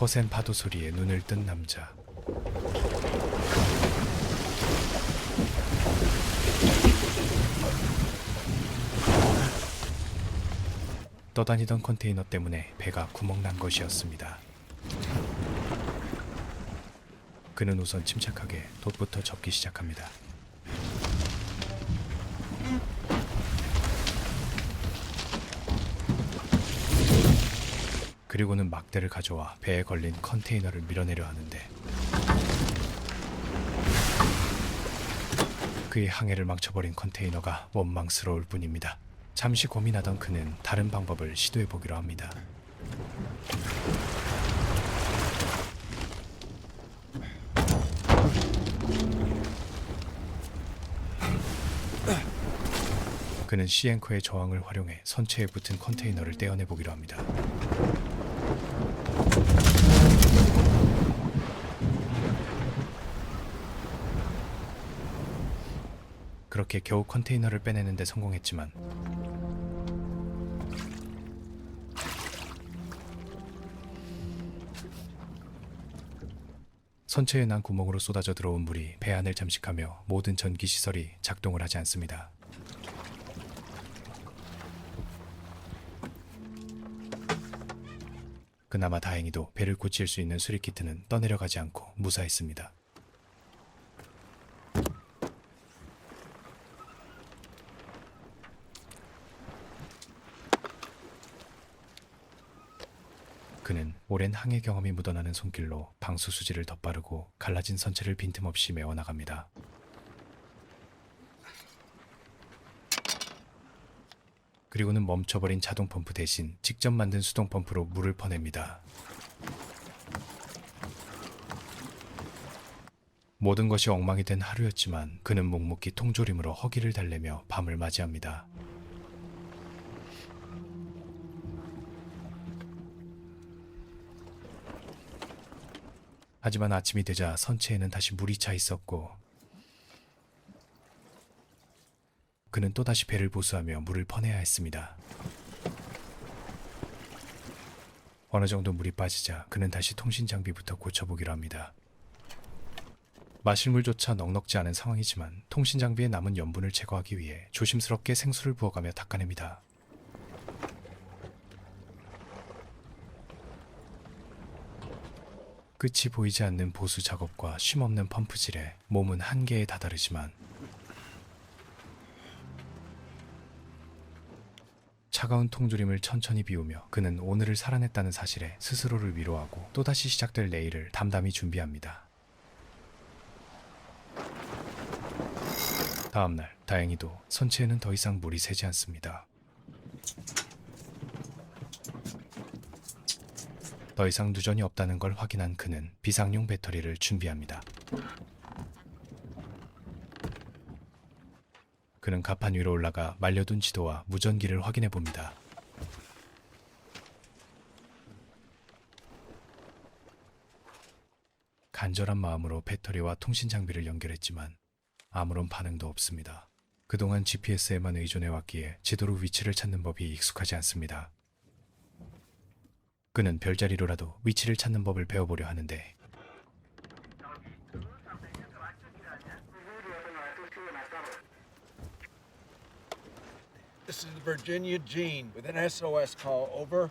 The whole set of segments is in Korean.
거센 파도 소리에 눈을 뜬 남자. 떠다니던 컨테이너 때문에 배가 구멍난 것이었습니다. 그는 우선 침착하게 돛부터 접기 시작합니다. 그리고는 막대를 가져와 배에 걸린 컨테이너를 밀어내려 하는데 그의 항해를 망쳐버린 컨테이너가 원망스러울 뿐입니다. 잠시 고민하던 그는 다른 방법을 시도해보기로 합니다. 그는 시앵커의 저항을 활용해 선체에 붙은 컨테이너를 떼어내보기로 합니다. 그렇게 겨우 컨테이너를 빼내는 데 성공했지만 선체에 난 구멍으로 쏟아져 들어온 물이 배 안을 잠식하며 모든 전기 시설이 작동을 하지 않습니다. 그나마 다행히도 배를 고칠 수 있는 수리키트는 떠내려가지 않고 무사했습니다. 그는 오랜 항해 경험이 묻어나는 손길로 방수수지를 덧바르고 갈라진 선체를 빈틈없이 메워나갑니다. 그리고는 멈춰버린 자동 펌프 대신 직접 만든 수동 펌프로 물을 퍼냅니다. 모든 것이 엉망이 된 하루였지만 그는 묵묵히 통조림으로 허기를 달래며 밤을 맞이합니다. 하지만 아침이 되자 선체에는 다시 물이 차 있었고 그는 또다시 배를 보수하며 물을 퍼내야 했습니다. 어느 정도 물이 빠지자 그는 다시 통신 장비부터 고쳐보기로 합니다. 마실 물조차 넉넉지 않은 상황이지만 통신 장비에 남은 염분을 제거하기 위해 조심스럽게 생수를 부어가며 닦아냅니다. 끝이 보이지 않는 보수 작업과 쉼없는 펌프질에 몸은 한계에 다다르지만 차가운 통조림을 천천히 비우며 그는 오늘을 살아냈다는 사실에 스스로를 위로하고 또다시 시작될 내일을 담담히 준비합니다. 다음날 다행히도 선체에는 더 이상 물이 새지 않습니다. 더 이상 누전이 없다는 걸 확인한 그는 비상용 배터리를 준비합니다. 그는 갑판 위로 올라가 말려둔 지도와 무전기를 확인해 봅니다. 간절한 마음으로 배터리와 통신 장비를 연결했지만 아무런 반응도 없습니다. 그동안 GPS에만 의존해왔기에 지도로 위치를 찾는 법이 익숙하지 않습니다. 그는 별자리로라도 위치를 찾는 법을 배워보려 하는데 This is the Virginia Gene with an SOS call, over.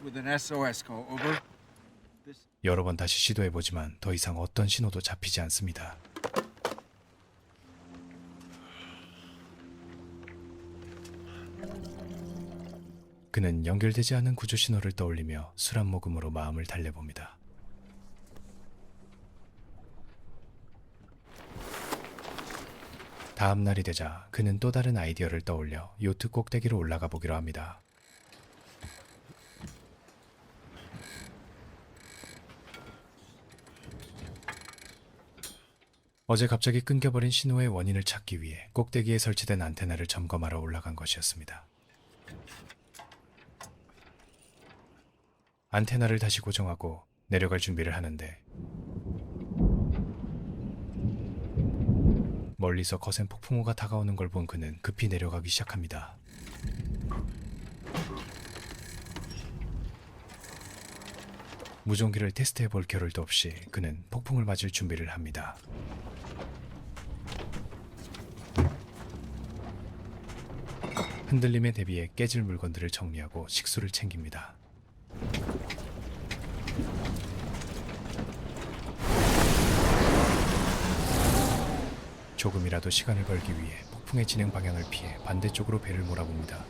With an SOS call, over. 여러 번 다시 시도해보지만 더 이상 어떤 신호도 잡히지 않습니다. 그는 연결되지 않은 구조 신호를 떠올리며 술 한 모금으로 마음을 달래봅니다. 다음 날이 되자 그는 또 다른 아이디어를 떠올려 요트 꼭대기로 올라가 보기로 합니다. 어제 갑자기 끊겨버린 신호의 원인을 찾기 위해 꼭대기에 설치된 안테나를 점검하러 올라간 것이었습니다. 안테나를 다시 고정하고 내려갈 준비를 하는데 멀리서 거센 폭풍우가 다가오는 걸 본 그는 급히 내려가기 시작합니다. 무전기를 테스트해 볼 겨를도 없이 그는 폭풍을 맞을 준비를 합니다. 흔들림에 대비해 깨질 물건들을 정리하고 식수를 챙깁니다. 조금이라도 시간을 벌기 위해 폭풍의 진행 방향을 피해 반대쪽으로 배를 몰아봅니다.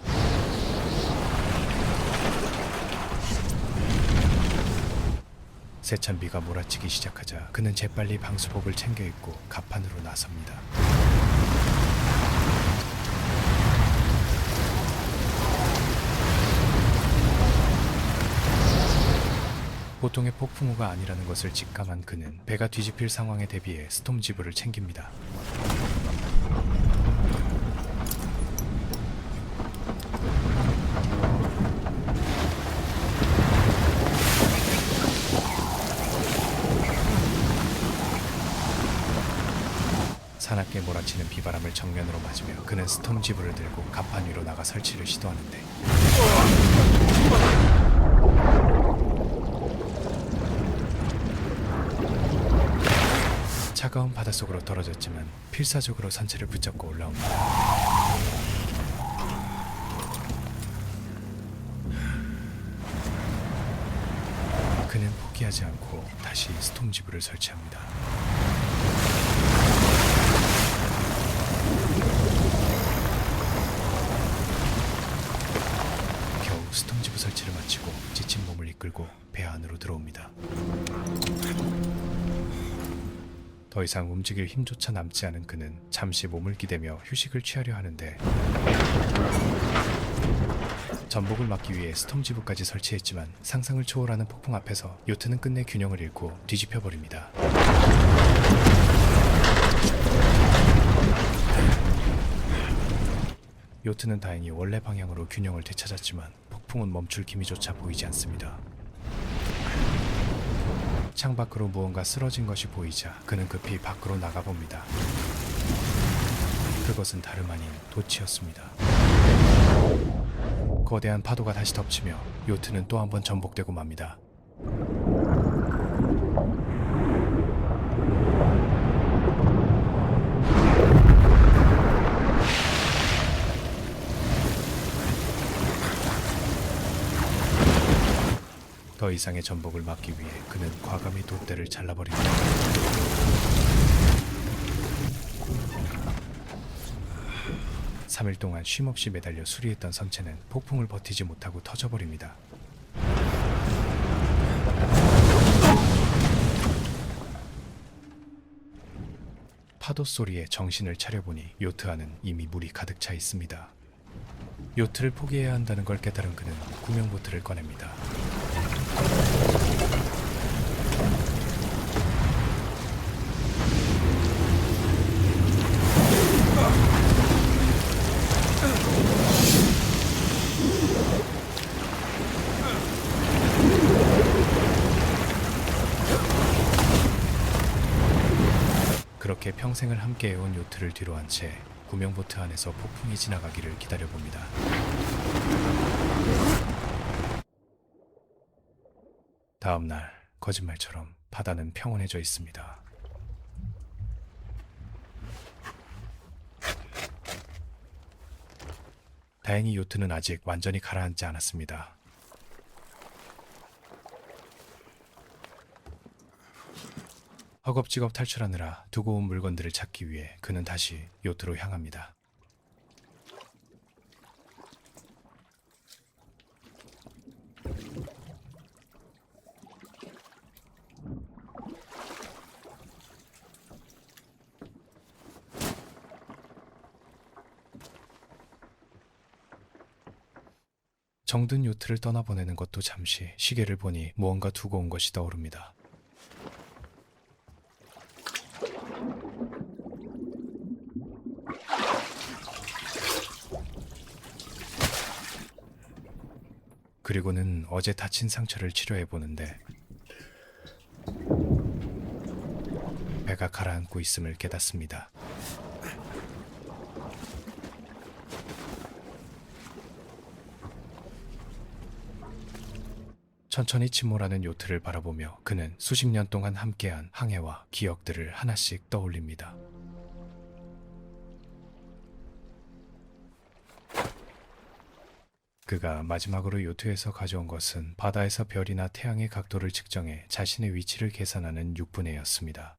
세찬 비가 몰아치기 시작하자 그는 재빨리 방수복을 챙겨 입고 갑판으로 나섭니다. 보통의 폭풍우가 아니라는 것을 직감한 그는 배가 뒤집힐 상황에 대비해 스톰지브를 챙깁니다. 사납게 몰아치는 비바람을 정면으로 맞으며 그는 스톰지브를 들고 갑판 위로 나가 설치를 시도하는데 차가운 바닷속으로 떨어졌지만 필사적으로 선체를 붙잡고 올라옵니다. 그는 포기하지 않고 다시 스톰지브를 설치합니다. 겨우 스톰지브 설치를 마치고 지친 몸을 이끌고 배 안으로 들어옵니다. 더 이상 움직일 힘조차 남지 않은 그는 잠시 몸을 기대며 휴식을 취하려 하는데 전복을 막기 위해 스톰지브까지 설치했지만 상상을 초월하는 폭풍 앞에서 요트는 끝내 균형을 잃고 뒤집혀 버립니다. 요트는 다행히 원래 방향으로 균형을 되찾았지만 폭풍은 멈출 기미조차 보이지 않습니다. 창밖으로 무언가 쓰러진 것이 보이자 그는 급히 밖으로 나가봅니다. 그것은 다름 아닌 돛이었습니다. 거대한 파도가 다시 덮치며 요트는 또 한 번 전복되고 맙니다. 더 이상의 전복을 막기 위해 그는 과감히 돛대를 잘라버립니다. (3일) 동안 쉼없이 매달려 수리했던 선체는 폭풍을 버티지 못하고 터져버립니다. 파도 소리에 정신을 차려보니 요트 안은 이미 물이 가득 차 있습니다. 요트를 포기해야 한다는 걸 깨달은 그는 구명보트를 꺼냅니다. 그렇게 평생을 함께해온 요트를 뒤로 한 채 구명보트 안에서 폭풍이 지나가기를 기다려봅니다. 다음 날 거짓말처럼 바다는 평온해져 있습니다. 다행히 요트는 아직 완전히 가라앉지 않았습니다. 허겁지겁 탈출하느라 두고 온 물건들을 찾기 위해 그는 다시 요트로 향합니다. 정든 요트를 떠나보내는 것도 잠시 시계를 보니 무언가 두고 온 것이 떠오릅니다. 그리고는 어제 다친 상처를 치료해보는데 배가 가라앉고 있음을 깨닫습니다. 천천히 침몰하는 요트를 바라보며 그는 수십 년 동안 함께한 항해와 기억들을 하나씩 떠올립니다. 그가 마지막으로 요트에서 가져온 것은 바다에서 별이나 태양의 각도를 측정해 자신의 위치를 계산하는 6분의였습니다.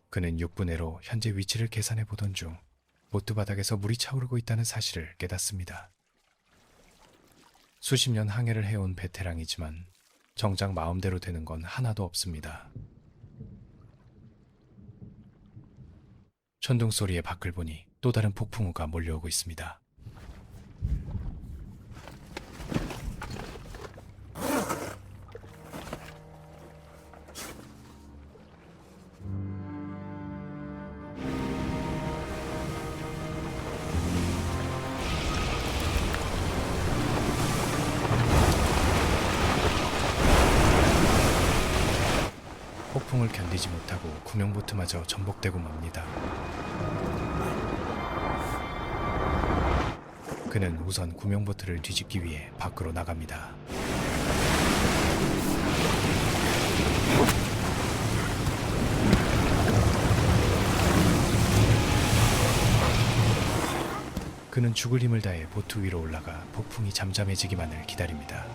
그는 6분의로 현재 위치를 계산해 보던 중 보트 바닥에서 물이 차오르고 있다는 사실을 깨닫습니다. 수십 년 항해를 해온 베테랑이지만 정작 마음대로 되는 건 하나도 없습니다. 천둥 소리에 밖을 보니 또 다른 폭풍우가 몰려오고 있습니다. 폭풍을 견디지 못하고 구명보트마저 전복되고 맙니다. 그는 우선 구명보트를 뒤집기 위해 밖으로 나갑니다. 그는 죽을 힘을 다해 보트 위로 올라가 폭풍이 잠잠해지기만을 기다립니다.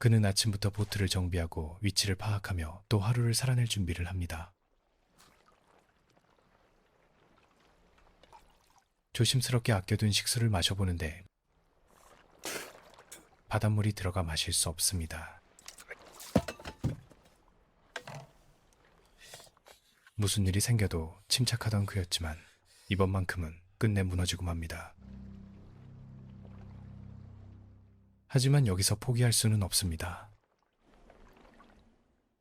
그는 아침부터 보트를 정비하고 위치를 파악하며 또 하루를 살아낼 준비를 합니다. 조심스럽게 아껴둔 식수를 마셔보는데 바닷물이 들어가 마실 수 없습니다. 무슨 일이 생겨도 침착하던 그였지만 이번만큼은 끝내 무너지고 맙니다. 하지만 여기서 포기할 수는 없습니다.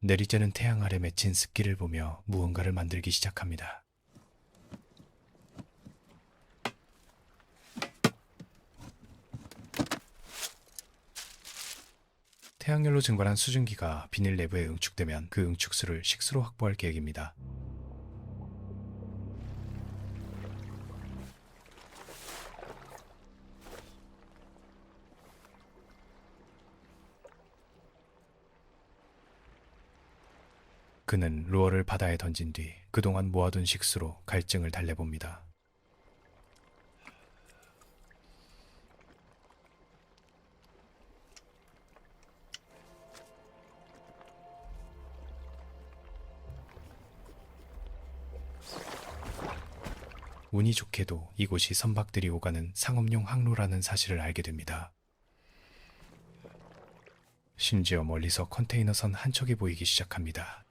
내리쬐는 태양 아래 맺힌 습기를 보며 무언가를 만들기 시작합니다. 태양열로 증발한 수증기가 비닐 내부에 응축되면 그 응축수를 식수로 확보할 계획입니다. 그는 루어를 바다에 던진 뒤 그동안 모아둔 식수로 갈증을 달래봅니다. 운이 좋게도 이곳이 선박들이 오가는 상업용 항로라는 사실을 알게 됩니다. 심지어 멀리서 컨테이너선 한 척이 보이기 시작합니다.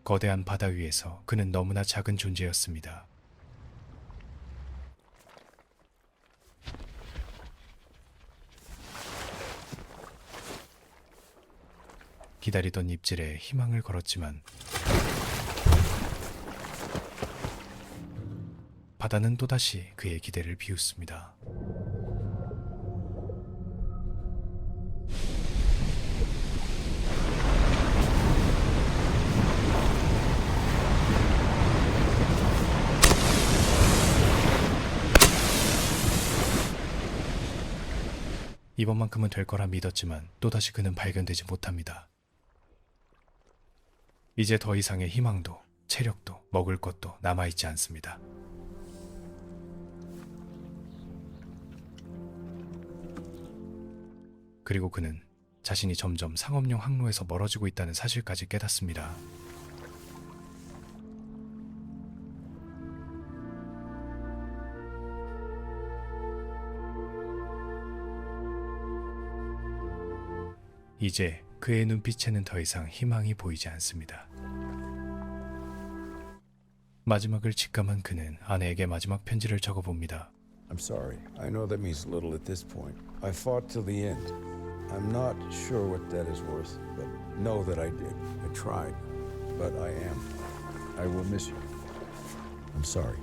거대한 바다 위에서 그는 너무나 작은 존재였습니다. 기다리던 입질에 희망을 걸었지만 바다는 또다시 그의 기대를 비웃습니다. 이번만큼은 될 거라 믿었지만 또다시 그는 발견되지 못합니다. 이제 더 이상의 희망도 체력도 먹을 것도 남아있지 않습니다. 그리고 그는 자신이 점점 상업용 항로에서 멀어지고 있다는 사실까지 깨닫습니다. 이제 그의 눈빛에는 더 이상 희망이 보이지 않습니다. 마지막을 직감한 그는 아내에게 마지막 편지를 적어봅니다. I'm sorry. I know that means little at this point. I fought till the end. I'm not sure what that is worth, but know that I did. I tried, but I am. I will miss you. I'm sorry.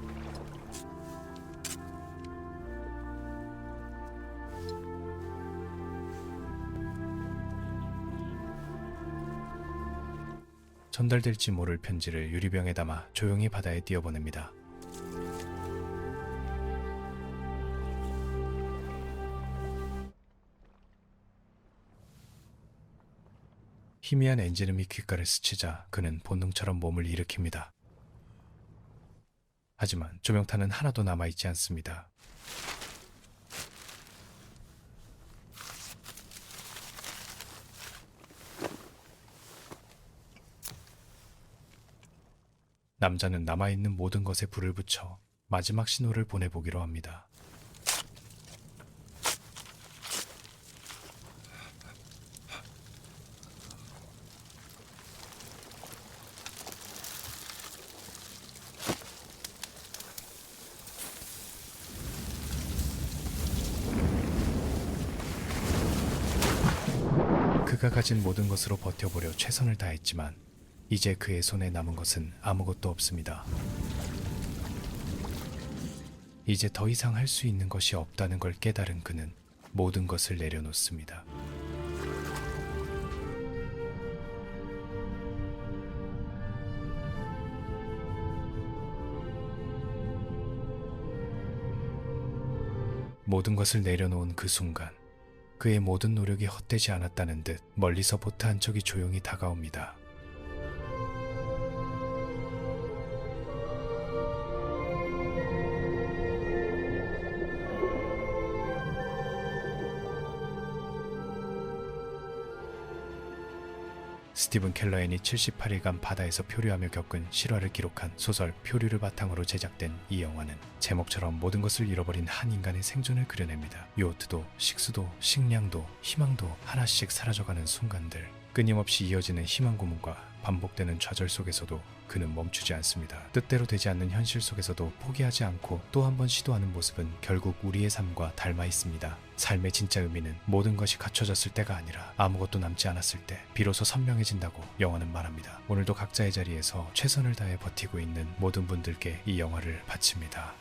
전달될지 모를 편지를 유리병에 담아 조용히 바다에 띄워보냅니다. 희미한 엔진음이 귓가를 스치자 그는 본능처럼 몸을 일으킵니다. 하지만 조명탄은 하나도 남아있지 않습니다. 남자는 남아있는 모든 것에 불을 붙여 마지막 신호를 보내보기로 합니다. 그가 가진 모든 것으로 버텨보려 최선을 다했지만 이제 그의 손에 남은 것은 아무것도 없습니다. 이제 더 이상 할 수 있는 것이 없다는 걸 깨달은 그는 모든 것을 내려놓습니다. 모든 것을 내려놓은 그 순간 그의 모든 노력이 헛되지 않았다는 듯 멀리서 보트 한 척이 조용히 다가옵니다. 스티븐 켈러앤이 78일간 바다에서 표류하며 겪은 실화를 기록한 소설 표류를 바탕으로 제작된 이 영화는 제목처럼 모든 것을 잃어버린 한 인간의 생존을 그려냅니다. 요트도, 식수도, 식량도, 희망도 하나씩 사라져가는 순간들, 끊임없이 이어지는 희망 고문과 반복되는 좌절 속에서도 그는 멈추지 않습니다. 뜻대로 되지 않는 현실 속에서도 포기하지 않고 또 한 번 시도하는 모습은 결국 우리의 삶과 닮아 있습니다. 삶의 진짜 의미는 모든 것이 갖춰졌을 때가 아니라 아무것도 남지 않았을 때 비로소 선명해진다고 영화는 말합니다. 오늘도 각자의 자리에서 최선을 다해 버티고 있는 모든 분들께 이 영화를 바칩니다.